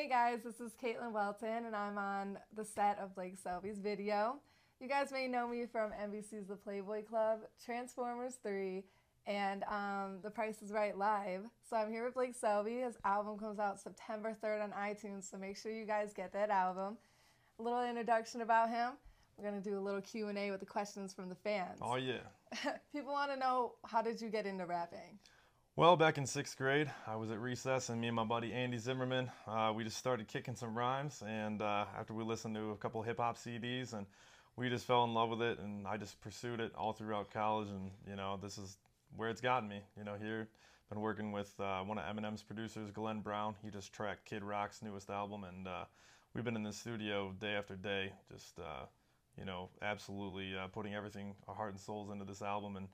Hey guys, this is Caitlin Welton, and I'm on the set of Blake Selby's video. You guys may know me from NBC's The Playboy Club, Transformers 3, and The Price is Right Live. So I'm here with Blake Selby. His album comes out September 3rd on iTunes, so make sure you guys get that album. A little introduction about him. We're going to do a little Q&A with the questions from the fans. Oh, yeah. People want to know, how did you get into rapping? Well, back in 6th grade, I was at recess, and me and my buddy Andy Zimmerman, we just started kicking some rhymes, and after we listened to a couple hip-hop CDs, and we just fell in love with it, and I just pursued it all throughout college, and, you know, this is where it's gotten me. You know, here, been working with one of Eminem's producers, Glenn Brown. He just tracked Kid Rock's newest album, and we've been in the studio day after day, just, you know, absolutely putting everything, our heart and souls into this album, and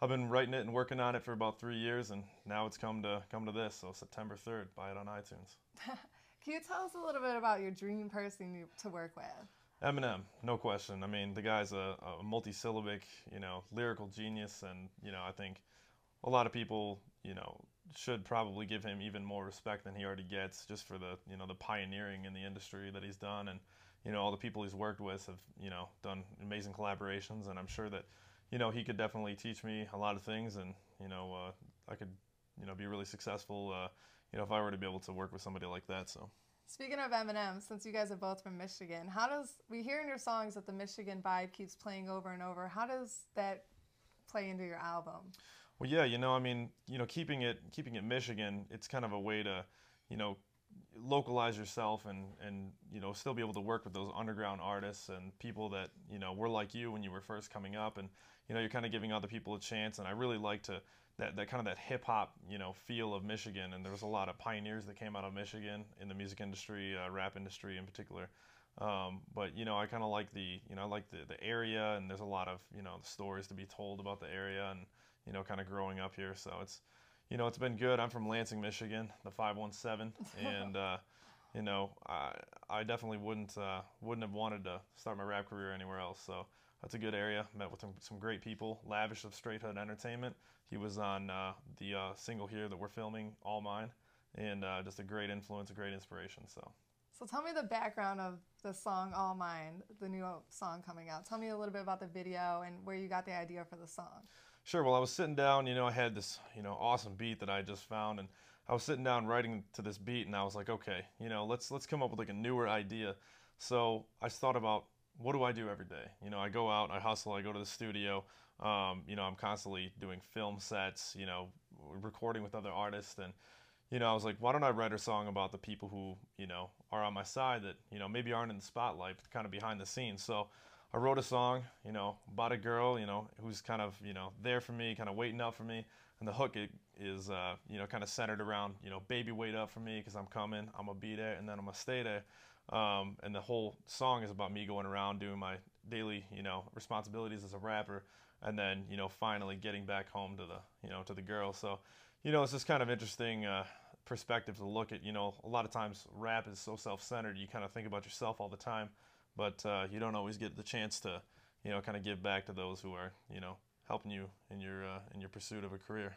I've been writing it and working on it for about 3 years, and now it's come to this. So September 3rd, buy it on iTunes. Can you tell us a little bit about your dream person to work with? Eminem, no question. I mean, the guy's a multi-syllabic, you know, lyrical genius, and you know, I think a lot of people, you know, should probably give him even more respect than he already gets, just for the, you know, the pioneering in the industry that he's done, and you know, all the people he's worked with have, you know, done amazing collaborations, and I'm sure that, you know, he could definitely teach me a lot of things, and, you know, I could, you know, be really successful, you know, if I were to be able to work with somebody like that, so. Speaking of Eminem, since you guys are both from Michigan, we hear in your songs that the Michigan vibe keeps playing over and over. How does that play into your album? Well, yeah, you know, I mean, you know, keeping it Michigan, it's kind of a way to, you know, localize yourself and you know, still be able to work with those underground artists and people that, you know, were like you when you were first coming up, and you know, you're kind of giving other people a chance. And I really like that kind of that hip hop, you know, feel of Michigan, and there was a lot of pioneers that came out of Michigan in the music industry, rap industry in particular. But you know, I kind of like the area, and there's a lot of, you know, stories to be told about the area, and you know, kind of growing up here, so it's, you know, it's been good. I'm from Lansing, Michigan, the 517, and you know, I definitely wouldn't have wanted to start my rap career anywhere else. So that's a good area. Met with some great people. Lavish of Straight Hood Entertainment. He was on the single here that we're filming, All Mine, and just a great influence, a great inspiration. So tell me the background of the song All Mine, the new song coming out. Tell me a little bit about the video and where you got the idea for the song. Sure. Well, I was sitting down, you know, I had this, you know, awesome beat that I just found, and I was sitting down writing to this beat, and I was like, okay, you know, let's come up with like a newer idea. So I thought about, what do I do every day? You know, I go out, I hustle, I go to the studio. You know, I'm constantly doing film sets, you know, recording with other artists, and you know, I was like, why don't I write a song about the people who, you know, are on my side that, you know, maybe aren't in the spotlight, but kind of behind the scenes. So I wrote a song, you know, about a girl, you know, who's kind of, you know, there for me, kind of waiting up for me. And the hook is, you know, kind of centered around, you know, baby, wait up for me because I'm coming. I'm going to be there, and then I'm going to stay there. And the whole song is about me going around doing my daily, you know, responsibilities as a rapper, and then, you know, finally getting back home to the, you know, to the girl. So, you know, it's just kind of interesting perspective to look at. You know, a lot of times rap is so self-centered. You kind of think about yourself all the time, but you don't always get the chance to, you know, kind of give back to those who are, you know, helping you in your pursuit of a career.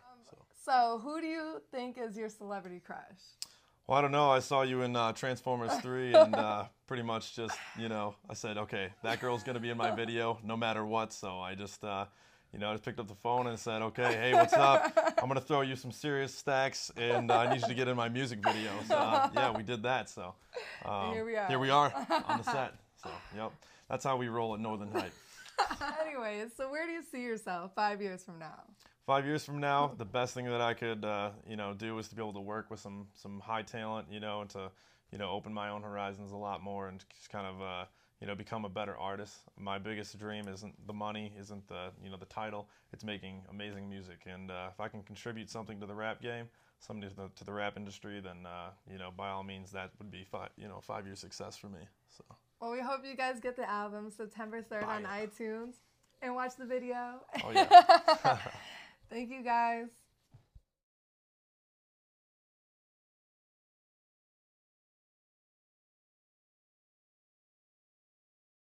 So who do you think is your celebrity crush? Well, I don't know. I saw you in Transformers 3, and pretty much just, you know, I said, okay, that girl's going to be in my video no matter what. So I just, you know, I just picked up the phone and said, okay, hey, what's up? I'm going to throw you some serious stacks, and I need you to get in my music video. So, yeah, we did that. So here we are. Here we are on the set. So, yep, that's how we roll at Northern Height. Anyways, so where do you see yourself 5 years from now? 5 years from now, the best thing that I could, you know, do is to be able to work with some high talent, you know, and to, you know, open my own horizons a lot more, and just kind of, you know, become a better artist. My biggest dream isn't the money, isn't the, you know, the title. It's making amazing music, and if I can contribute something to the rap game, something to the rap industry, then, you know, by all means, that would be 5-year success for me. So. Well, we hope you guys get the album September 3rd on iTunes, and watch the video. Oh yeah. Thank you guys.